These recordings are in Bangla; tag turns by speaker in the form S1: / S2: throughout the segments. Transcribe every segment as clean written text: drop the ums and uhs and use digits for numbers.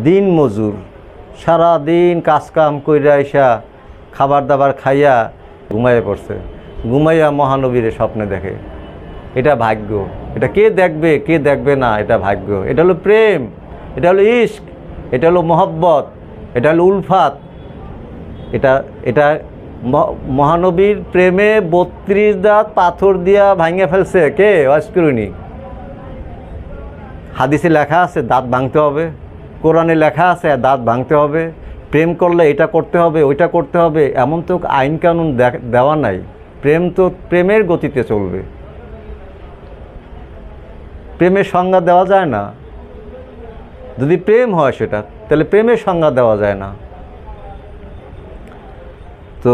S1: দিন মজুর, সারা দিন কাজকাম কইরা আইসা খাবার দাবার খাইয়া ঘুমাইয়া পড়ছে, ঘুমাইয়া মহানবীরে স্বপ্নে দেখে। এটা ভাগ্য। এটা কে দেখবে কে দেখবে না, এটা ভাগ্য। এটা হলো প্রেম, এটা হলো ইশক, এটা হলো মহব্বত, এটা হলো উলফাত। এটা এটা মহানবীর প্রেমে 32 দাঁত পাথর দিয়া ভাঙিয়া ফেলছে কে? ওয়াসকুরুনি। হাদিসে লেখা আছে দাঁত ভাঙতে হবে, কোরআনে লেখা আছে দাঁত ভাঙতে হবে, প্রেম করলে এটা করতে হবে ওইটা করতে হবে, এমন তো আইন কানুন দেওয়া নাই। প্রেম তো প্রেমের গতিতে চলবে, প্রেমের সংজ্ঞা দেওয়া যায় না। যদি প্রেম হয় সেটা, তাহলে প্রেমের সংজ্ঞা দেওয়া যায় না। তো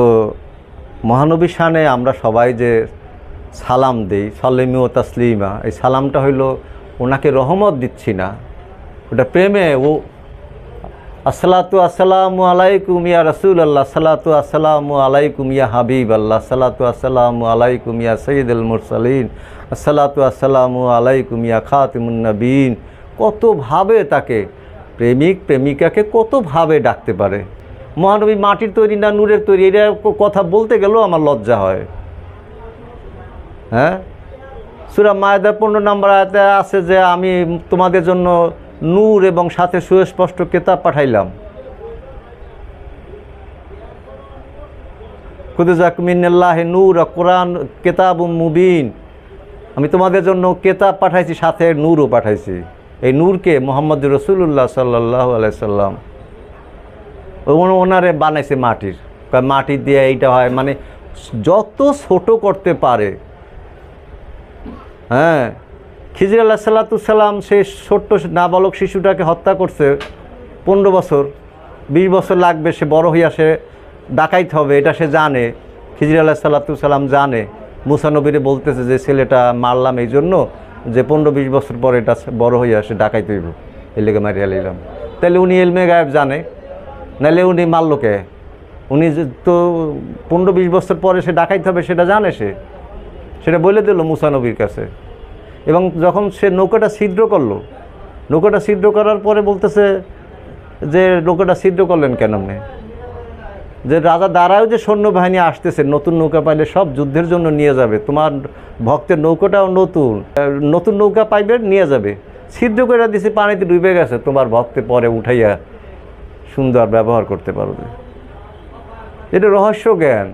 S1: মহানবী শানে আমরা সবাই যে সালাম দেই, সাল্লিমু তাসলিমা, এই সালামটা হইল ওনাকে রহমত দিচ্ছি না, ওটা প্রেমে। ও আসসালাতু আসসালামু আলাইকুম ইয়া রাসূলুল্লাহ, আসসালাতু আসসালামু আলাইকুম ইয়া হাবিবাল্লাহ, আসসালাতু আসসালামু আলাইকুম ইয়া সাইয়্যিদুল মুরসালিন, আসসালাতু আসসালামু আলাইকুম ইয়া খাতিমুন নবীন। কতভাবে তাকে প্রেমিক প্রেমিকাকে কতভাবে ডাকতে পারে। মহানবী মাটির তৈরি না নূরের তৈরি, এটা কথা বলতে গেলেও আমার লজ্জা হয়। হ্যাঁ, সূরা মায়েদা 15 নম্বর আয়াতে আছে যে আমি তোমাদের জন্য নূর এবং সাথে সুস্পষ্ট কিতাব পাঠাইলাম। খুদ যাক মিনাল্লাহি নূর কোরআন কিতাবুম মুবিন। আমি তোমাদের জন্য কিতাব পাঠাইছি, সাথে নূরও পাঠাইছি। এই নূরকে মুহাম্মদ রাসূলুল্লাহ সাল্লাল্লাহু আলাইহি সাল্লাম ওনারে বানাইছে মাটির, মাটি দিয়ে এইটা হয়, মানে যত ছোট করতে পারে। হ্যাঁ, খিজির আলাইহিসসালাম সেই ছোট্ট নাবালক শিশুটাকে হত্যা করছে। 15 বছর 20 বছর লাগবে সে বড় হইয়া সে ডাকাইতে হবে, এটা সে জানে। খিজির আলাইহিসসালাম জানে। মুসা নবীরে বলতেছে যে ছেলেটা মারলাম এই জন্য যে 15-20 বছর পরে এটা বড় হইয়া সে ডাকাইতে হইব, এই লেগে মারিয়া লইলাম। তাহলে উনি এলমে গায়েব জানে, নাহলে উনি মারলোকে? উনি তো 15-20 বছর পরে সে ডাকাইতে হবে সেটা জানে, সেটা বলে দিল মুসা নবীর কাছে। এবং যখন সে নৌকাটা ছিদ্র করলো, নৌকাটা ছিদ্র করার পরে বলতেছে যে নৌকাটা ছিদ্র করলেন কেন? আপনি যে রাজা দ্বারাও যে সৈন্যবাহিনী আসতেছে, নতুন নৌকা পাইলে সব যুদ্ধের জন্য নিয়ে যাবে, তোমার ভক্তের নৌকাটাও নতুন নৌকা পাইবে নিয়ে যাবে। ছিদ্র করে দিছে, পানিতে ডুবে গেছে, তোমার ভক্তে পরে উঠাইয়া সুন্দর ব্যবহার করতে পারবে। এটা রহস্য জ্ঞান।